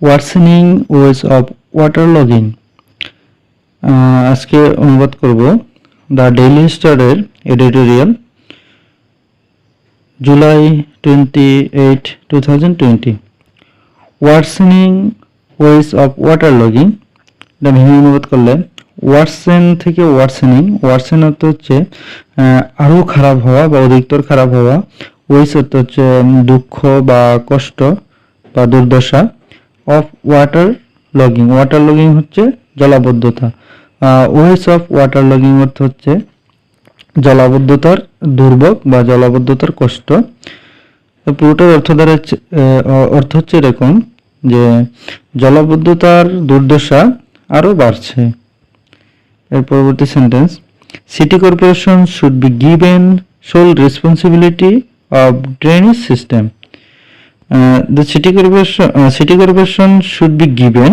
Worsening ways of water logging. আজকে অনুবাদ করব দ্য ডেইলি স্টারের editorial July 28, 2020। Worsening ways of water logging, এটা ভেঙে অনুবাদ করলে ওয়ার্সেন থেকে ওয়ার্সেনিং। ওয়ার্সেন অর্থ হচ্ছে আরও খারাপ হওয়া বা অধিকতর খারাপ হওয়া। ওয়েজ অর্থ হচ্ছে দুঃখ বা কষ্ট বা দুর্দশা। Of water logging, water logging হচ্ছে জলাবদ্ধতা। ওয়েজ অফ ওয়াটার লগিং অর্থ হচ্ছে জলাবদ্ধতার দুর্ভোগ বা জলাবদ্ধতার কষ্ট। পুরোটার অর্থ হচ্ছে এরকম যে জলাবদ্ধতার দুর্দশা আরও বাড়ছে। এর পরবর্তী sentence, city corporation should be given sole responsibility of drainage system. The city corporation should be given,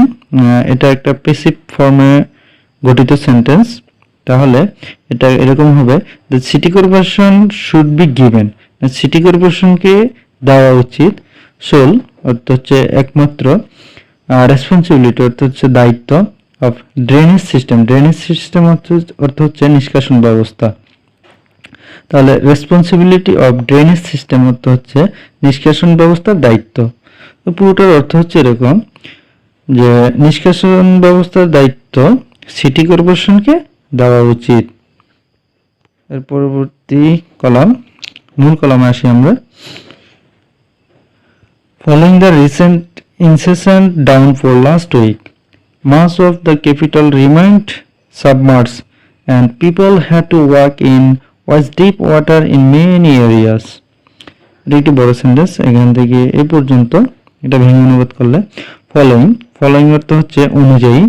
এটা একটা প্যাসিভ ফর্মে গঠিত সেন্টেন্স। তাহলে এটা এরকম হবে, the city corporation should be given, city কর্পোরেশনকে দেওয়া উচিত। সোল অর্থ হচ্ছে একমাত্র, রেসপন্সিবিলিটি অর্থ হচ্ছে দায়িত্ব, of drainage system, drainage system অর্থ হচ্ছে নিষ্কাশন ব্যবস্থা। তাহলে রেসপন্সিবিলিটি অফ ড্রেনেজ সিস্টেম অর্থ হচ্ছে নিষ্কাশন ব্যবস্থার দায়িত্ব। তো পুরোটার অর্থ হচ্ছে এরকম যে নিষ্কাশন ব্যবস্থার দায়িত্ব সিটি কর্পোরেশনকে দেওয়া উচিত। এর পরবর্তী কলাম, মূল কলামে আসি আমরা। Following the recent incessant downpour last week, much of the capital remained submerged and people had to walk in waist-deep water in many areas. এটা একটু বড় সেন্টেন্স, এখান থেকে এই পর্যন্ত এটা ভেঙে অনুবাদ করলে ফলোয়িং অর্থ হচ্ছে অনুযায়ী,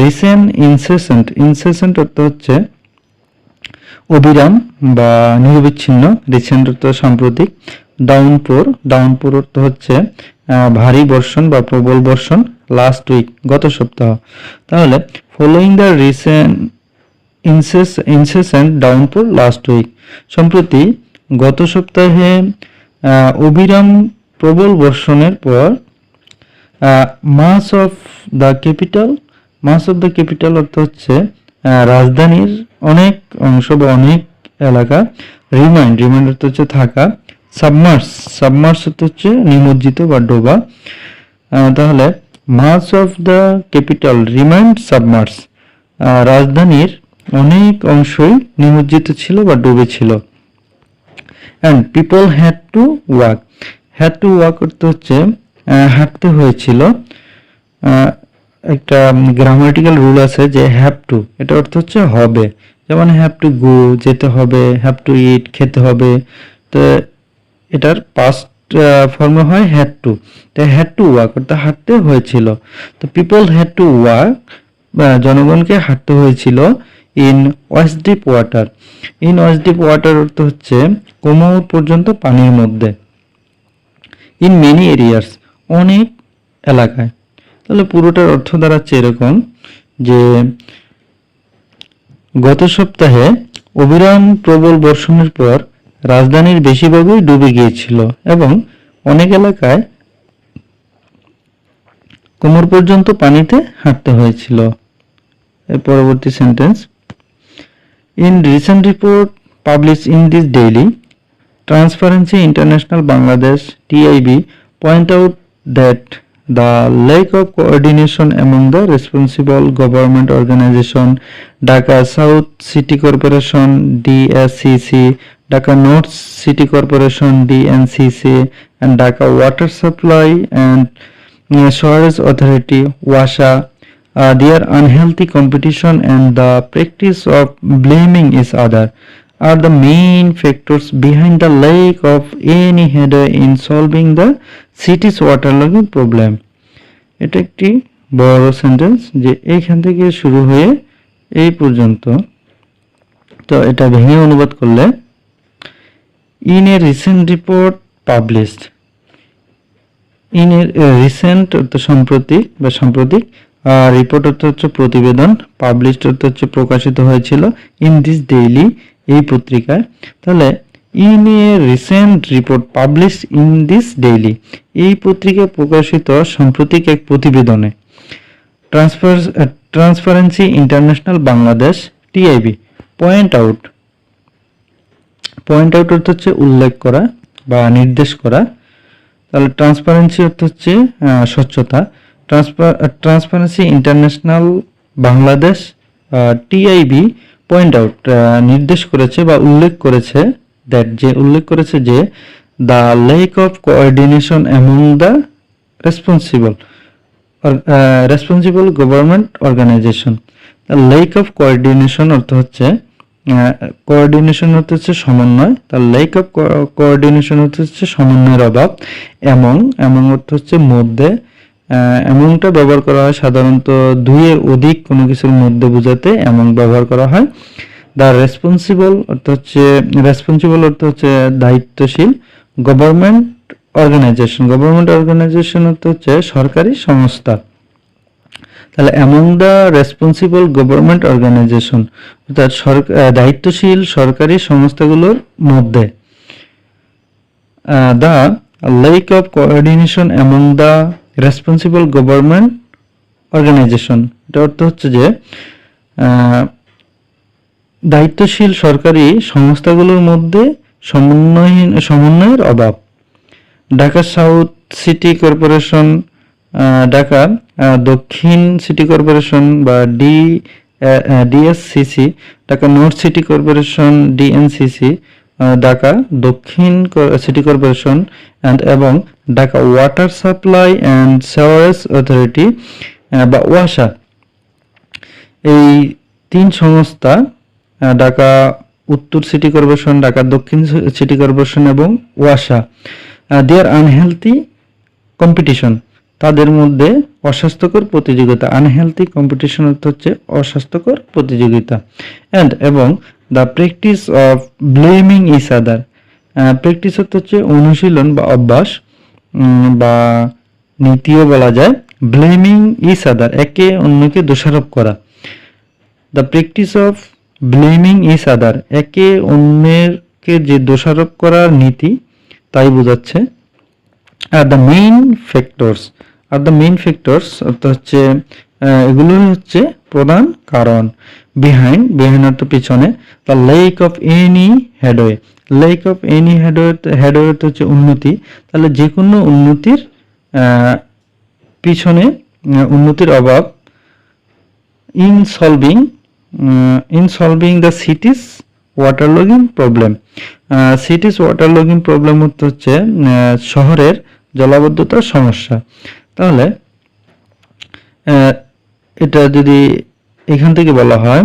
রিসেন্ট ইনসেসেন্ট অর্থ হচ্ছে অবিরাম বা নিরবিচ্ছিন্ন, রিসেন্ট অর্থ সাম্প্রতিক, ডাউনপোর অর্থ হচ্ছে ভারী বর্ষণ বা প্রবল বর্ষণ, লাস্ট উইক গত সপ্তাহ। তাহলে following the recent incessant downpour last week, সম্প্রতি গত সপ্তাহে অবিরাম প্রবল বর্ষণের পর, মাস অফ দ্য ক্যাপিটাল অর্থ হচ্ছে রাজধানীর অনেক অংশ বা অনেক এলাকা, রিমাইন্ড অর্থ হচ্ছে থাকা, সাবমার্স অর্থ হচ্ছে নিমজ্জিত বা ডোবা। তাহলে মাস অফ দ্য ক্যাপিটাল রিমাইন্ড সাবমার্স, রাজধানীর অনেক অংশই নিমজ্জিত ছিল বা ডুবে ছিল। And people had to walk অর্থ হচ্ছে হাঁটতে হয়েছিল। একটা গ্রামাটিক্যাল রুল আছে যে হ্যাভ টু, এটা অর্থ হচ্ছে হবে, যেমন হ্যাভ টু গো যেতে হবে, হ্যাভ টু ইট খেতে হবে। তো এটার পাস্ট ফর্মে হয় হ্যাড টু, তাই হ্যাড টু ওয়াক অর্থাৎ হাঁটতে হয়েছিল। তো পিপল হ্যাড টু ওয়াক, জনগণকে হাঁটতে হয়েছিল ইন ওয়াইস্ট-ডিপ ওয়াটার অর্থ হচ্ছে কোমর পর্যন্ত পানির মধ্যে, ইন মেনি এরিয়াস অনেক এলাকায়। তাহলে পুরোটার অর্থ দাঁড়াচ্ছে এরকম যে গত সপ্তাহে অবিরাম প্রবল বর্ষণের পর রাজধানীর বেশিরভাগই ডুবে গিয়েছিল এবং অনেক এলাকায় কোমর পর্যন্ত পানিতে হাঁটতে হয়েছিল। এর পরবর্তী sentence, in recent report publish in this daily, transparency international Bangladesh TIB point out that the lack of coordination among the responsible government organization, Dhaka South City Corporation DSCC, Dhaka North City Corporation DNCC, and Dhaka Water Supply and Sewerage Authority WASA, their unhealthy competition and the practice of blaming each other are the main factors behind the lack of any header in solving the city's waterlogging problem. এটা একটি বড় sentence যে এইখান থেকে শুরু হয়ে এই পর্যন্ত। তো এটা ভেঙে অনুবাদ করলে, in a recent report published, in a recent অর্থ সাম্প্রতিক বা সাম্প্রতিক, রিপোর্ট অর্থ হচ্ছে প্রতিবেদন, পাবলিশড অর্থ হচ্ছে প্রকাশিত হয়েছিল, ইন দিস ডেইলি এই পত্রিকায়। তাহলে in a recent report publish in this daily, এই পত্রিকায় প্রকাশিত সাম্প্রতিক এক প্রতিবেদনে transparency international Bangladesh TIB point out অর্থ হচ্ছে উল্লেখ করা বা নির্দেশ করা। তাহলে ট্রান্সপারেন্সি অর্থ হচ্ছে স্বচ্ছতা। Transparency international Bangladesh TIB point out নির্দেশ করেছে বা উল্লেখ করেছে যে the lack of coordination among the responsible government organisation. Lack of coordination অর্থ হচ্ছে সমন্বয়। তার লেক অফ কোঅর্ডিনেশন অর্থ হচ্ছে সমন্বয়ের অভাব। এমং অর্থ হচ্ছে মধ্যে। এমংটা ব্যবহার করা হয় সাধারণত দুইয়ের অধিক কোনো কিছুর মধ্যে বোঝাতে এমং ব্যবহার করা হয়। দ্য রেসপন্সিবল অর্থ হচ্ছে দায়িত্বশীল। গভর্নমেন্ট অর্গানাইজেশন অর্থ হচ্ছে সরকারি সংস্থা। তাহলে among the responsible government organisation অর্থাৎ দায়িত্বশীল সরকারি সংস্থাগুলোর মধ্যে। The lack of coordination among the responsible government organisation, এটা অর্থ হচ্ছে যে দায়িত্বশীল সরকারি সংস্থাগুলোর মধ্যে সমন্বয়ের অভাব। Dhaka south city corporation, Dhaka দক্ষিণ সিটি কর্পোরেশন বা DSCC, Dhaka north city corporation DNCC, ঢাকা দক্ষিণ সিটি কর্পোরেশন এবং Dhaka water supply and sewerage authority বা ওয়াসা, এই তিন সংস্থা ঢাকা উত্তর সিটি কর্পোরেশন, ঢাকা দক্ষিণ সিটি কর্পোরেশন এবং ওয়াসা, দেয়ার আনহেলথি কম্পিটিশন, তাদের মধ্যে অস্বাস্থ্যকর প্রতিযোগিতা। আনহেলথি কম্পিটিশন অর্থ হচ্ছে অস্বাস্থ্যকর প্রতিযোগিতা। এবং the practice of blaming each other, practice অর্থ হচ্ছে অনুশীলন বা অভ্যাস বা নীতিও বলা যায়। ব্লেমিং ইচ আদার একে অন্যকে দোষারোপ করা। The practice of blaming each other একে অন্যকে যে দোষারোপ করার নীতি তাই বোঝাচ্ছে। আর দ্য মেইন ফ্যাক্টরস অর্থ হচ্ছে এগুলো হচ্ছে প্রধান কারণ। বিহাইন্ড অর্থ পিছনে। The lack of any headway হচ্ছে উন্নতি। তাহলে যে কোনো উন্নতির পিছনে উন্নতির অভাব। In solving the city's waterlogging problem, অর্থ হচ্ছে শহরের জলাবদ্ধতার সমস্যা। তাহলে এটা যদি এখান থেকে বলা হয়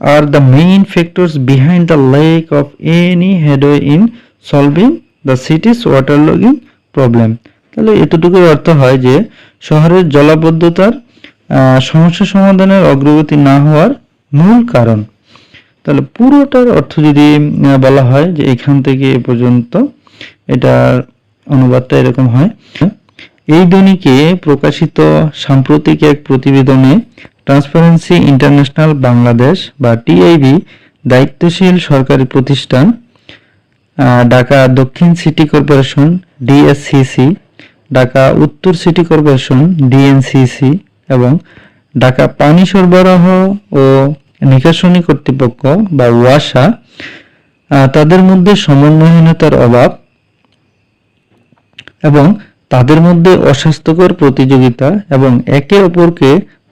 আর the main factors behind the lack of any headway in solving the city's waterlogging problem, তাহলে এতটুকুর অর্থ হয় যে শহরের জলাবদ্ধতার সমস্যা সমাধানের অগ্রগতি না হওয়ার মূল কারণ। তাহলে পুরোটার অর্থ যদি বলা হয় যে এখান থেকে এ পর্যন্ত, এটার অনুবাদটা এরকম হয়। এই দৈনিকে প্রকাশিত সাম্প্রতিক এক প্রতিবেদনে ট্রান্সপারেন্সি ইন্টারন্যাশনাল বাংলাদেশ বা টিআইবি দায়িত্বশীল সরকারি প্রতিষ্ঠান ঢাকা দক্ষিণ সিটি কর্পোরেশন ডিএসসিসি, ঢাকা উত্তর সিটি কর্পোরেশন ডিএনসিসি এবং ঢাকা পানি সরবরাহ ও নিকাশনী কর্তৃপক্ষ বা ওয়াসা, তাদের মধ্যে সমন্বয়হীনতার অভাব এবং তাদের মধ্যে অস্বাস্থ্যকর প্রতিযোগিতা এবং একে অপরকে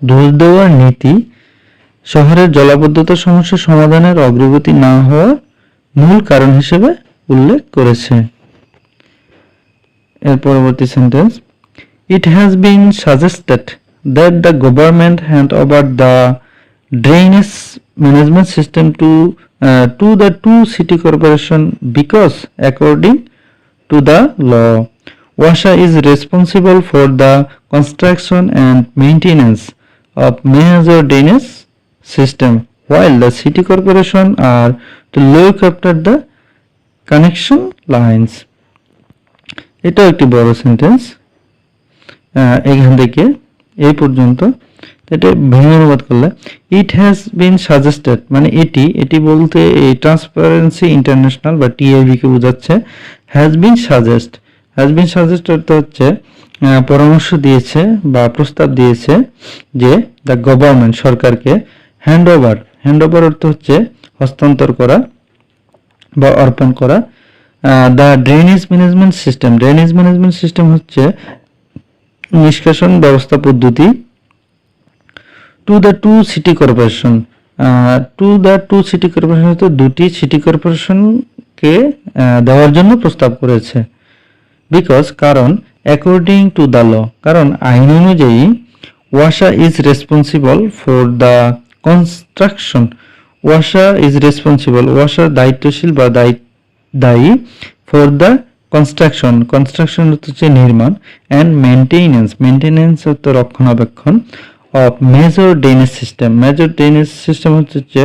দোষ দেওয়ার নীতি শহরের জলাবদ্ধতা সমস্যা সমাধানের অগ্রগতি না হওয়ার মূল কারণ হিসেবে উল্লেখ করেছে। এর পরবর্তী sentence, it has been suggested that the government hand over the drainage management system to the two city corporation because according to the law WASA is responsible for the construction and maintenance of major drainage system while the city corporation are to look after the connection lines. এটাও একটি বড় sentence. এখান থেকে এই পর্যন্ত। এটা ভেঙে অনুবাদ করলে ইট হ্যাজ বিন সাজেস্টেড, মানে এটি বলতে এই ট্রান্সপারেন্সি ইন্টারন্যাশনাল বা টিআইবি কে বোঝাচ্ছে। হ্যাজ বিন সাজেস্ট অর্থ হচ্ছে পরামর্শ দিয়েছে বা প্রস্তাব দিয়েছে যে দ্য গভর্নমেন্ট সরকারকে হ্যান্ড ওভার অর্থ হচ্ছে হস্তান্তর করা বা অর্পণ করা। দ্য ড্রেনেজ ম্যানেজমেন্ট সিস্টেম হচ্ছে নিষ্কাশন ব্যবস্থা পদ্ধতি। To the two city corporation হচ্ছে দুটি সিটি কর্পোরেশনকে দেওয়ার জন্য প্রস্তাব করেছে। বিকজ কারণ অ্যাকর্ডিং টু দ্য ল, কারণ আইন অনুযায়ী ওয়াসা is responsible for the construction, ওয়াসা দায়িত্বশীল বা দায়ী ফর দ্য কনস্ট্রাকশন হচ্ছে নির্মাণ, অ্যান্ড মেনটেনেন্স হচ্ছে রক্ষণাবেক্ষণ অফ মেজর ড্রেনেজ সিস্টেম হচ্ছে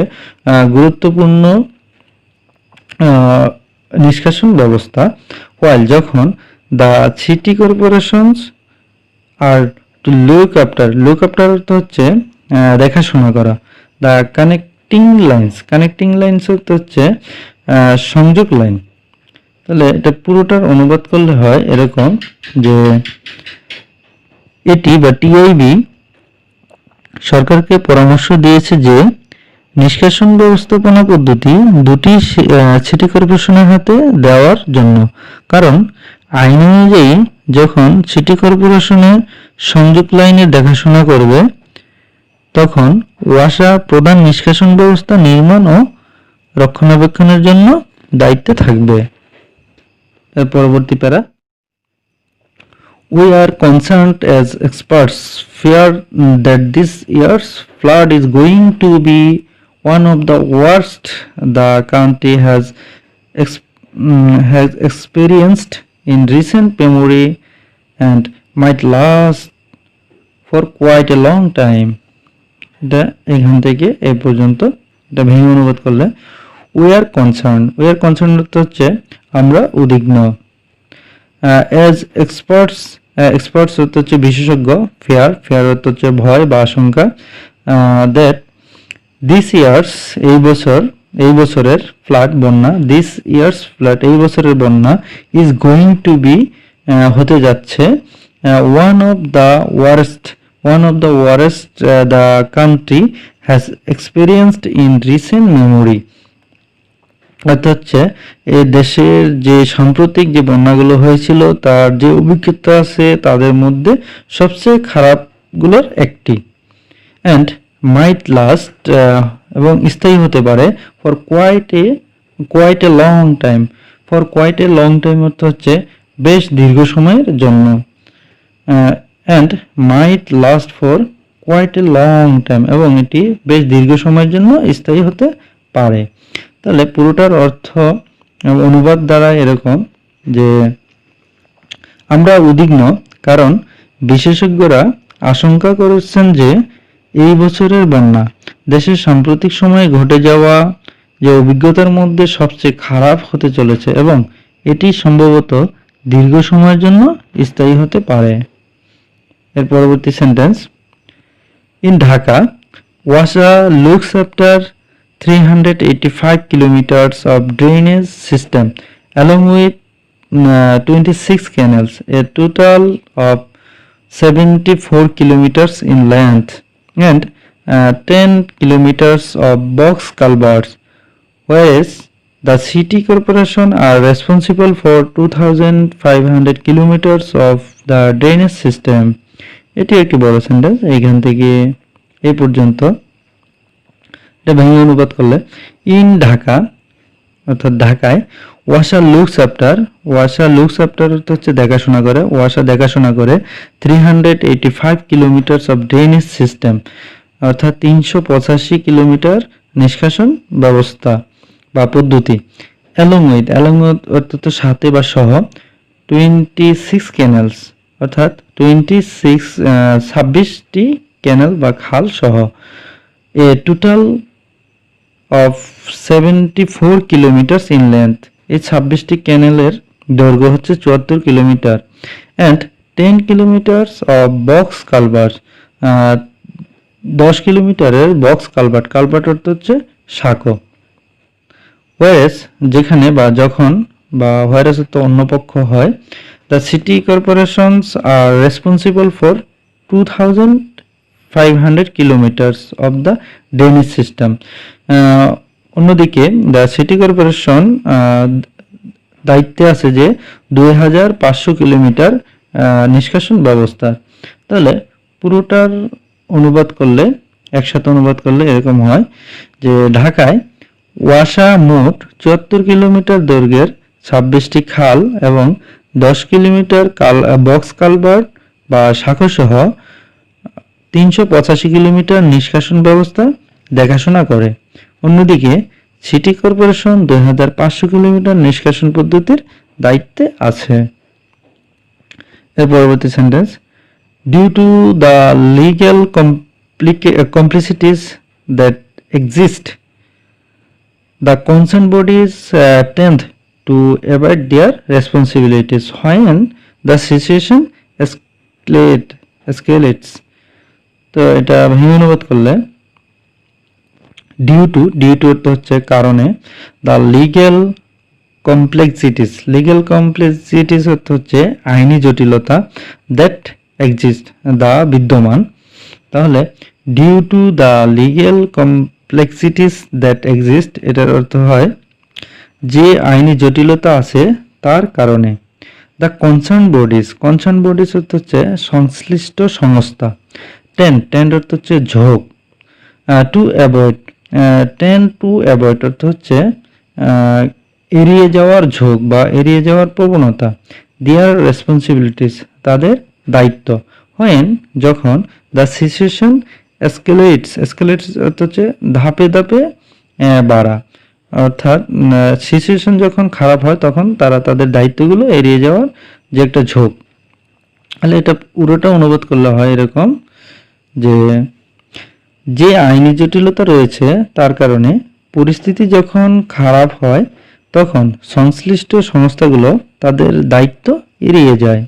গুরুত্বপূর্ণ নিষ্কাশন ব্যবস্থা। while যখন the city corporations are to look after অর্থ হচ্ছে দেখাশোনা করা। দ্য কানেক্টিং লাইন্স হচ্ছে সংযোগ লাইন। তাহলে এটা পুরোটার অনুবাদ করলে হয় এরকম যে এটি বা টিআইবি সরকারকে পরামর্শ দিয়েছে যে নিষ্কাশন ব্যবস্থাপনা পদ্ধতি দুটি সিটি কর্পোরেশনের হাতে দেওয়ার জন্য, কারণ আইন অনুযায়ী যখন সিটি কর্পোরেশনের সংযোগ লাইনের দেখাশোনা করবে তখন ওয়াসা প্রধান নিষ্কাশন ব্যবস্থা নির্মাণ ও রক্ষণাবেক্ষণের জন্য দায়িত্বে থাকবে। এর পরবর্তী প্যারা, We are concerned as experts fear that this year's flood is going to be one of the worst the country has experienced in recent memory and might last for quite a long time. এটা এখান থেকে এই পর্যন্ত এটা ভেঙে অনুবাদ করলে we are concerned হচ্ছে আমরা উদ্বিগ্ন। as experts হচ্ছে বিশেষজ্ঞ, ফেয়ার হচ্ছে ভয় বা আশঙ্কা। দ্যাট দিস ইয়ার্স এই বছরের ফ্লাড বন্যা, এই বছরের বন্যা ইজ গোয়িং টু বি হতে যাচ্ছে one of the worst the country has experienced in recent memory. অর্থাৎ হচ্ছে এই দেশের যে সাম্প্রতিক যে বন্যাগুলো হয়েছিল তার যে অভিজ্ঞতা আছে তাদের মধ্যে সবচেয়ে খারাপগুলোর একটি। অ্যান্ড মাইট লাস্ট এবং স্থায়ী হতে পারে for quite a long time অর্থ হচ্ছে বেশ দীর্ঘ সময়ের জন্য। And might last for quite a long time এবং এটি বেশ দীর্ঘ সময়ের জন্য স্থায়ী হতে পারে। তাহলে পুরোটার অর্থ অনুবাদ দ্বারা এরকম যে আমরা উদ্বিগ্ন কারণ বিশেষজ্ঞরা আশঙ্কা করেছেন যে এই বছরের বন্যা দেশের সাম্প্রতিক সময়ে ঘটে যাওয়া যে অভিজ্ঞতার মধ্যে সবচেয়ে খারাপ হতে চলেছে এবং এটি সম্ভবত দীর্ঘ সময়ের জন্য স্থায়ী হতে পারে। এর পরবর্তী সেন্টেন্স, ইন ঢাকা ওয়াসা looks after 385 kilometers of drainage system along with 26 canals, a total of 74 kilometers in length and 10 kilometers of box culverts, whereas the city corporation are responsible for 2500 kilometers of the drainage system. এটি একটি বড় sentence. এইখান থেকে এই পর্যন্ত এটা ভেঙে অনুবাদ করলে ইন ঢাকা অর্থাৎ ঢাকায় ওয়াসা লুকস আফটার হচ্ছে দেখাশোনা করে, দেখাশোনা করে 385 কিলোমিটার্স অফ ড্রেনেজ সিস্টেম অর্থাৎ 385 কিলোমিটার নিষ্কাশন ব্যবস্থা বা পদ্ধতি। অ্যালং উইথ অর্থাৎ সাথে বা সহ 26 ক্যানেলস অর্থাৎ 26টি ক্যানেল বা খাল সহ। A total of 74 kilometre in length, এই 26টি ক্যানেলের দৈর্ঘ্য হচ্ছে 74 kilometre. And 10 kilometre of box culvert, 10 কিলোমিটারের বক্স কালভার্ট, কালভার্ট অর্থ হচ্ছে সাঁকো। ওয়ারেস যেখানে বা যখন বা ওয়ারেস তো অন্য পক্ষ হয়, the city corporations R responsible for 2500 kilometres of the drainage system. অন্যদিকে দ্য সিটি কর্পোরেশন দায়িত্বে আছে যে 2500 কিলোমিটার নিষ্কাশন ব্যবস্থা। তাহলে পুরোটার অনুবাদ করলে, একসাথে অনুবাদ করলে এরকম হয় যে ঢাকায় ওয়াসা মোট 74 কিলোমিটার দৈর্ঘ্যের 26টি খাল এবং 10 কিলোমিটার বক্স কালভার্ট বা শাখাসহ 385 কিলোমিটার নিষ্কাশন ব্যবস্থা দেখাশোনা করে। অন্যদিকে সিটি কর্পোরেশন 2500 কিলোমিটার নিষ্কাশন পদ্ধতির দায়িত্বে আছে। এর পরবর্তী sentence, due to the legal complicities that exist, the concerned bodies tend to avoid their responsibilities when the situation escalates. তো এটা ভেঙে অনুবাদ করলে ডিউ টু অর্থ হচ্ছে কারণে, দ্য লিগ্যাল কমপ্লেক্সিটিস অর্থ হচ্ছে আইনি জটিলতা, দ্যাট এক্সিস্ট দা বিদ্যমান। তাহলে due to the legal complexities that exist এটার অর্থ হয় যে আইনি জটিলতা আছে তার কারণে। দ্য কনসার্ন বডিজ অর্থ হচ্ছে সংশ্লিষ্ট সংস্থা। টেন্ড অর্থ হচ্ছে ঝোঁক। টু অ্যাভয়েড অর্থ হচ্ছে এড়িয়ে যাওয়ার ঝোঁক বা এড়িয়ে যাওয়ার প্রবণতা। দেয়ার রেসপন্সিবিলিটিস তাদের দায়িত্ব। হোয়েন যখন, দ্য সিচুয়েশন এসকেলেটস অর্থ হচ্ছে ধাপে ধাপে বাড়া, অর্থাৎ সিচুয়েশন যখন খারাপ হয় তখন তারা তাদের দায়িত্বগুলো এড়িয়ে যাওয়ার যে একটা ঝোঁক। তাহলে এটা পুরোটা অনুবাদ করলে হয় এরকম যে আইনি জটিলতা রয়েছে তার কারণে পরিস্থিতি যখন খারাপ হয় তখন সংশ্লিষ্ট সংস্থাগুলো তাদের দায়িত্ব এড়িয়ে যায়।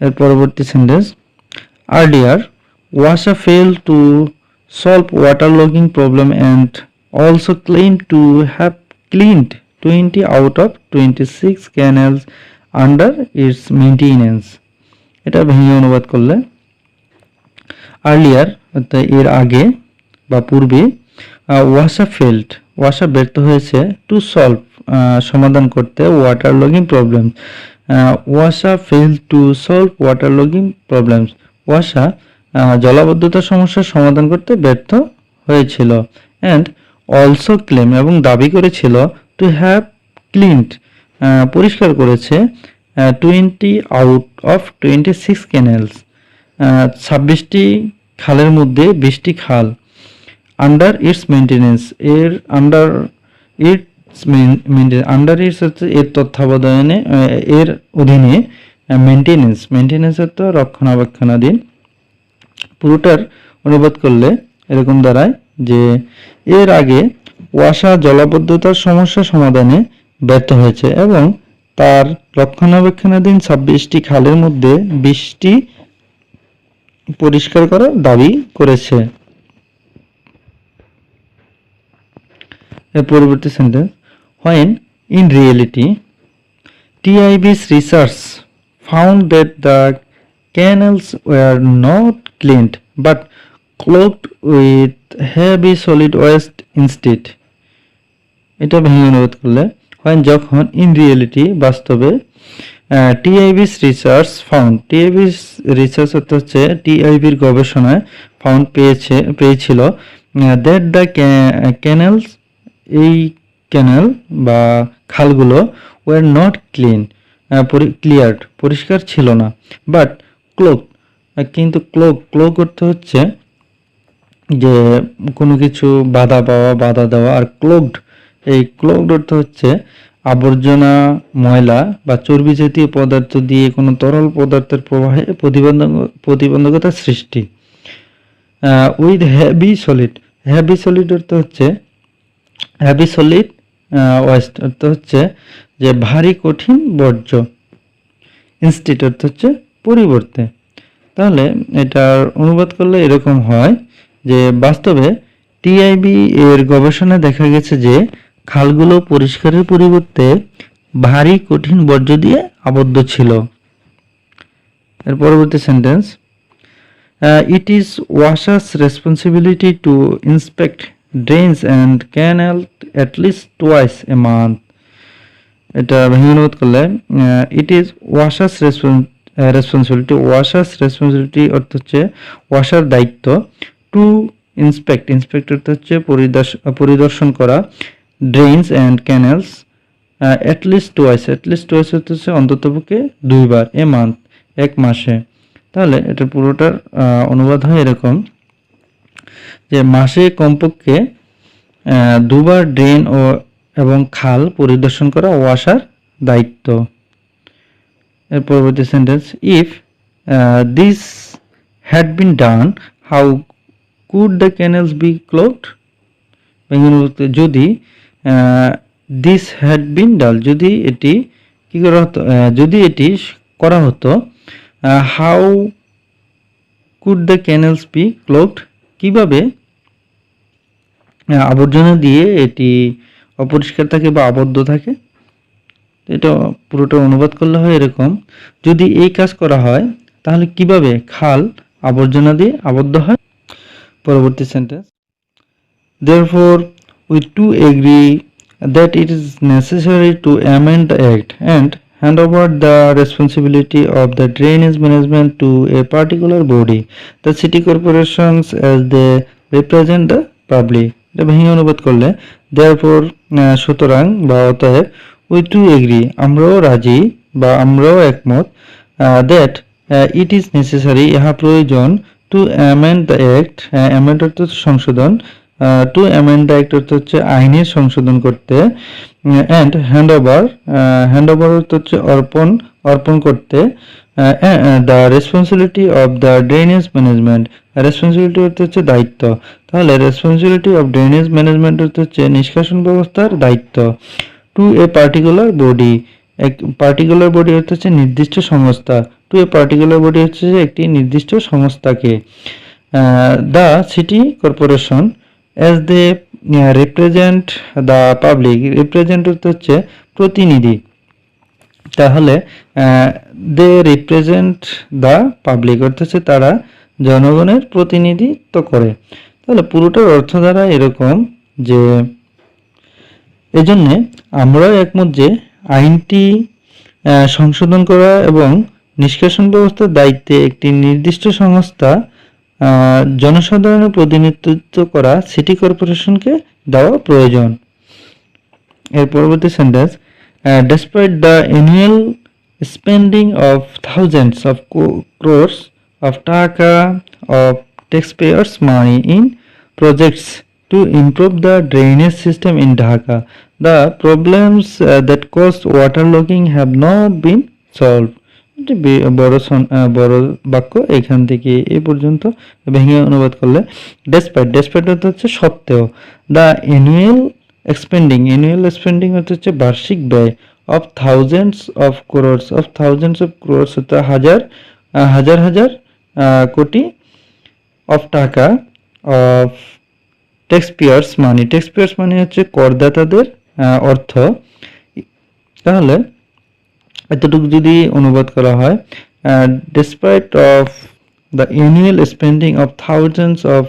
এর পরবর্তী sentence, earlier Wasa failed to solve waterlogging problem and also claimed to have cleaned 20 out of 26 canals under its maintenance. এটা ভেঙে অনুবাদ করলে আর্লিয়ার অর্থাৎ এর আগে বা পূর্বে, ওয়াসা ব্যর্থ হয়েছে টু সলভ সমাধান করতে ওয়াটার লগিং প্রবলেম। ওয়াসা fail to solve water logging problems. ওয়াসা জলাবদ্ধতার সমস্যার সমাধান করতে ব্যর্থ হয়েছিল। অ্যান্ড অলসো ক্লেম এবং দাবি করেছিল টু হ্যাভ ক্লিনড পরিষ্কার করেছে 20 আউট অফ 26 ক্যানেলস 26টি খালের মধ্যে 20টি খাল। আন্ডার ইটস মেনটেনেন্স হচ্ছে এর তত্ত্বাবধানে, এর অধীনে। মেনটেনেন্স তো রক্ষণাবেক্ষণাধীন। পুরোটার অনুবাদ করলে এরকম দাঁড়ায় যে এর আগে ওয়াসা জলাবদ্ধতার সমস্যা সমাধানে ব্যর্থ হয়েছে এবং তার রক্ষণাবেক্ষণাধীন 26টি খালের মধ্যে 20টি পরিষ্কার করার দাবি করেছে। এর পরবর্তী sentence, when in reality TIB's research found that the canals were not cleaned but clogged with heavy solid waste instead. এটা ভেঙে অনুবাদ করলে when যখন in reality বাস্তবে TIB's research found, TIB's research অর্থ হচ্ছে TIB'র গবেষণায় ফাউন্ড পেয়েছিল that the canals এই ক্যানেল বা খালগুলো ওয়ার নট ক্লিয়ার্ড পরিষ্কার ছিল না, বাট ক্লোগ কিন্তু ক্লোগ অর্থ হচ্ছে যে কোনো কিছু বাধা দেওয়া, আর ক্লোগড অর্থ হচ্ছে আবর্জনা, ময়লা বা চর্বি জাতীয় পদার্থ দিয়ে কোনো তরল পদার্থের প্রবাহে প্রতিবন্ধকতা সৃষ্টি। উইথ হ্যাভি সলিড অর্থ হচ্ছে হ্যাভি সলিড ওয়েস্ট অর্থ হচ্ছে যে ভারী কঠিন বর্জ্য। ইনস্টিট অর্থ হচ্ছে পরিবর্তে। তাহলে এটার অনুবাদ করলে এরকম হয় যে বাস্তবে টিআইবি এর গবেষণায় দেখা গেছে যে খালগুলো পরিষ্কারের পরিবর্তে ভারী কঠিন বর্জ্য দিয়ে আবদ্ধ ছিল। এর পরবর্তী sentence, it is washers responsibility to inspect drains and canals at least twice a month. এটা ভেঙে অনুবাদ করলে ইট ইজ ওয়াশার্স রেসপন্সিবিলিটি, ওয়াশার্স রেসপন্সিবিলিটি অর্থ হচ্ছে ওয়াশার দায়িত্ব, টু ইন্সপেক্ট অর্থ হচ্ছে পরিদর্শন করা, ড্রেইনস অ্যান্ড ক্যানেলস অ্যাটলিস্ট টুয়াইস অর্থ হচ্ছে অন্ততপক্ষে দুইবার, এ মান্থ এক মাসে। তাহলে এটা পুরোটার অনুবাদ হয় এরকম যে মাসে কমপক্ষে দুবার ড্রেন এবং খাল পরিদর্শন করা ওয়াশার দায়িত্ব। এর পরবর্তী sentence, if this had been done how could the canals be clogged. যদি দিস হ্যাড বিন ডান, যদি এটি কি করা হতো, যদি এটি করা হতো, how could the canals be clogged, কিভাবে আবর্জনা দিয়ে এটি অপরিষ্কার থাকে বা আবদ্ধ থাকে। এটা পুরোটা অনুবাদ করলে হয় এরকম, যদি এই কাজ করা হয় তাহলে কিভাবে খাল আবর্জনা দিয়ে আবদ্ধ হয়। পরবর্তী sentence, therefore we too agree that it is necessary to amend the act and hand over the responsibility of the drainage management to a particular body, the city corporations, as they represent the public. এটা ভেঙে অনুবাদ করলে therefore সুতরাং বা অতএব, we too agree আমরাও রাজি বা আমরাও একমত, that it is necessary ইহা প্রয়োজন, to amend the act, amend অর্থ সংশোধন, টু অ্যামেন্ড দ্য অ্যাক্ট অর্থ হচ্ছে আইনের সংশোধন করতে, অ্যান্ড হ্যান্ড ওভার অর্থ হচ্ছে অর্পণ করতে, the responsibility of the drainage management, responsibility অর্থ হচ্ছে দায়িত্ব। তাহলে রেসপন্সিবিলিটি অফ ড্রেনেজ ম্যানেজমেন্ট অর্থ হচ্ছে নিষ্কাশন ব্যবস্থার দায়িত্ব, টু এ পার্টিকুলার বডি, এক পার্টিকুলার বডি অর্থ হচ্ছে নির্দিষ্ট সংস্থা, টু এ পার্টিকুলার বডি হচ্ছে একটি নির্দিষ্ট সংস্থাকে, the city corporation, as they represent the public, represent অর্থ হচ্ছে প্রতিনিধি, তাহলে they represent the public অর্থ হচ্ছে তারা জনগণের প্রতিনিধিত্ব করে। তাহলে পুরোটার অর্থ দ্বারা এরকম যে এজন্যে আমরাও একমত যে আইনটি সংশোধন করা এবং নিষ্কাশন ব্যবস্থার দায়িত্বে একটি নির্দিষ্ট সংস্থা জনসাধারণের প্রতিনিধিত্ব করা সিটি কর্পোরেশনকে দেওয়া প্রয়োজন। এর পরবর্তী sentence, despite the annual spending of thousands of crores of taka of taxpayers' money in projects to improve the drainage system in Dhaka, the problems that caused waterlogging have not been solved. বড় বাক্য, এখান থেকে এই পর্যন্ত ভেঙে অনুবাদ করলে despite অর্থ হচ্ছে সত্ত্বেও, দ্য অ্যানুয়াল স্পেন্ডিং অর্থ হচ্ছে বার্ষিক ব্যয়, অফ থাউজেন্ডস অফ ক্রোর্স অর্থ হাজার কোটি, অফ টাকা, অফ ট্যাক্সপেয়ার্স মানি হচ্ছে করদাতাদের অর্থ। তাহলে এতটুকু যদি অনুবাদ করা হয়, despite of the annual spending of thousands of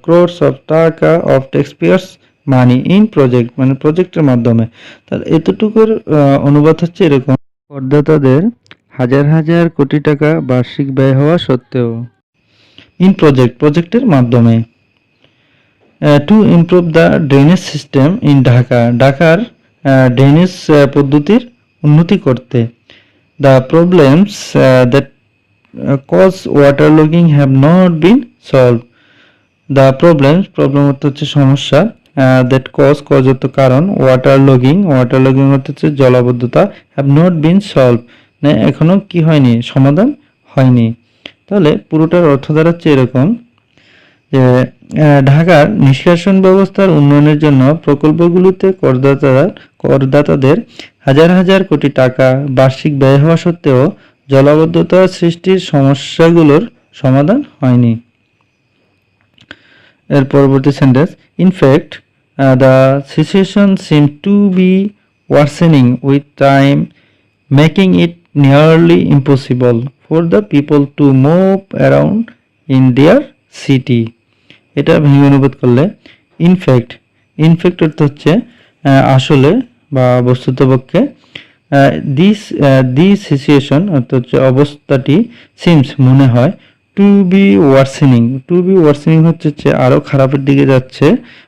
crores of টাকা অফ ট্যাক্সপেয়ার্স মানি ইন প্রজেক্ট, মানে প্রজেক্টের মাধ্যমে। তাহলে এতটুকুর অনুবাদ হচ্ছে এরকম, করদাতাদের হাজার কোটি টাকা বার্ষিক ব্যয় হওয়া সত্ত্বেও, ইন প্রজেক্টের মাধ্যমে, to improve the drainage system in ঢাকার ড্রেনেজ পদ্ধতির উন্নতি করতে, the problems that cause waterlogging have not been solved, the problem হচ্ছে সমস্যা, that cause অর্থ কারণ, waterlogging অর্থ হচ্ছে জলাবদ্ধতা, have not been solved মানে এখনো কি হয়নি, সমাধান হয়নি। তাহলে পুরোটার অর্থ দাঁড়াচ্ছে এরকম যে ঢাকার নিষ্কাশন ব্যবস্থার উন্নয়নের জন্য প্রকল্পগুলোতে করদাতাদের হাজার কোটি টাকা বার্ষিক ব্যয় হওয়া সত্ত্বেও জলাবদ্ধতা সৃষ্টির সমস্যাগুলোর সমাধান হয়নি। এর পরবর্তী sentence, in fact the situation seem to be worsening with time, making it nearly impossible for the people to move around in their city. এটা ভেঙে অনুবাদ করলে, ইনফ্যাক্ট অর্থ হচ্ছে আসলে বা বস্তুতপক্ষে, দিস সিচুয়েশন অর্থ হচ্ছে অবস্থাটি, সিমস মনে হয়, টু বি ওয়ার্সেনিং হচ্ছে আরও খারাপের দিকে যাচ্ছে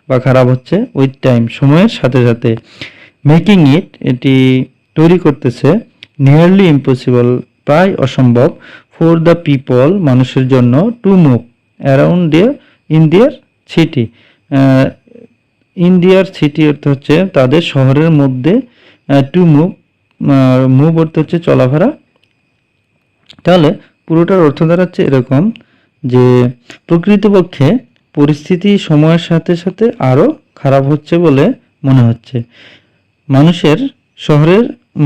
বা খারাপ হচ্ছে, উইথ টাইম সময়ের সাথে সাথে, মেকিং ইট এটি তৈরি করতেছে, নিয়ারলি ইম্পসিবল প্রায় অসম্ভব, ফর দ্য পিপল মানুষের জন্য, two move around in their city, ইন্ডিয়ার সিটি অর্থ হচ্ছে তাদের শহরের মধ্যে, টু মুভ অর্থ হচ্ছে চলাফেরা। তাহলে পুরোটার অর্থ দাঁড়াচ্ছে এরকম যে প্রকৃতপক্ষে পরিস্থিতি সময়ের সাথে সাথে আরও খারাপ হচ্ছে বলে মনে হচ্ছে,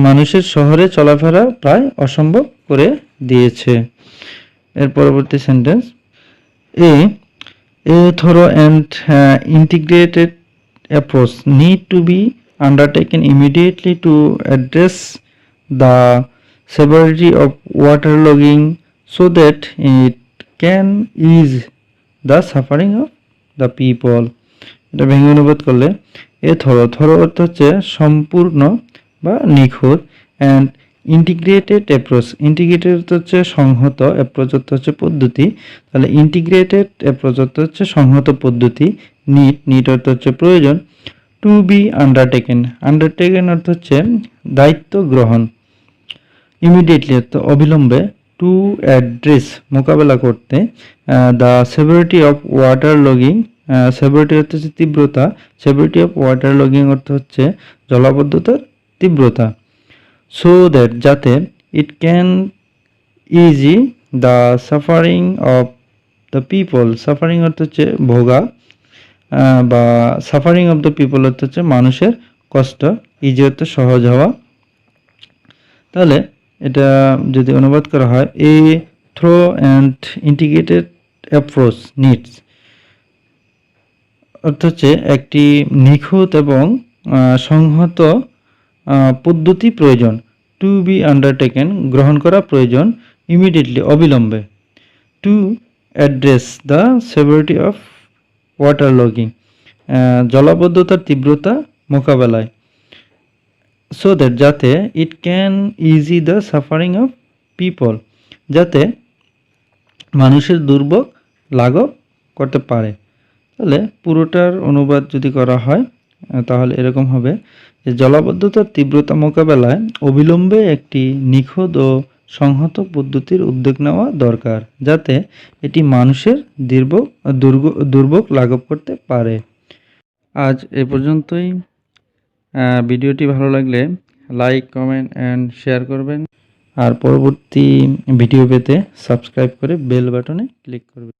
মানুষের শহরে চলাফেরা প্রায় অসম্ভব করে দিয়েছে। এর পরবর্তী sentence, A thorough and integrated approach need to be undertaken immediately to address the severity of waterlogging so that it can ease the suffering of the people. এটা ভেঙে অনুবাদ করলে, থরো অর্থ হচ্ছে সম্পূর্ণ বা নিখুঁত, অ্যান্ড ইন্টিগ্রেটেড অ্যাপ্রোচ অর্থ হচ্ছে সংহত, অ্যাপ্রোচ অর্থ হচ্ছে পদ্ধতি, তাহলে ইন্টিগ্রেটেড অ্যাপ্রোচ অর্থ হচ্ছে সংহত পদ্ধতি, নিট অর্থ হচ্ছে প্রয়োজন, টু বি আন্ডারটেকেন অর্থ হচ্ছে দায়িত্ব গ্রহণ, ইমিডিয়েটলি অর্থ অবিলম্বে, টু অ্যাড্রেস মোকাবেলা করতে, the severity of water logging, severity অর্থ হচ্ছে তীব্রতা, সেভারিটি অফ ওয়াটার লগিং অর্থ হচ্ছে জলাবদ্ধতার তীব্রতা, সো দ্যাট যাতে, it can ease the suffering of the people, suffering অর্থ হচ্ছে ভোগা, বা সাফারিং অফ দ্য পিপল অর্থ হচ্ছে মানুষের কষ্ট, ইজি অর্থ সহজ হওয়া। তাহলে এটা যদি অনুবাদ করা হয়, a thorough and integrated approach needs অর্থ হচ্ছে একটি নিখুঁত এবং সংহত পদ্ধতি প্রয়োজন, টু বি আন্ডারটেকেন গ্রহণ করা প্রয়োজন, ইমিডিয়েটলি অবিলম্বে, to address the severity of water logging জলাবদ্ধতার তীব্রতা মোকাবেলায়, সো দ্যাট যাতে, it can ease the suffering of people যাতে মানুষের দুর্ভোগ লাঘব করতে পারে। তাহলে পুরোটার অনুবাদ যদি করা হয় তাহলে এরকম হবে যে জলাবদ্ধতার তীব্রতা মোকাবেলায় অবিলম্বে একটি নিখুঁত ও সংহত পদ্ধতির উদ্যোগ নেওয়া দরকার যাতে এটি মানুষের দুর্ভোগ লাঘব করতে পারে। আজ এ পর্যন্তই। ভিডিওটি ভালো লাগলে লাইক, কমেন্ট অ্যান্ড শেয়ার করবেন, আর পরবর্তী ভিডিও পেতে সাবস্ক্রাইব করে বেল বাটনে ক্লিক করবেন।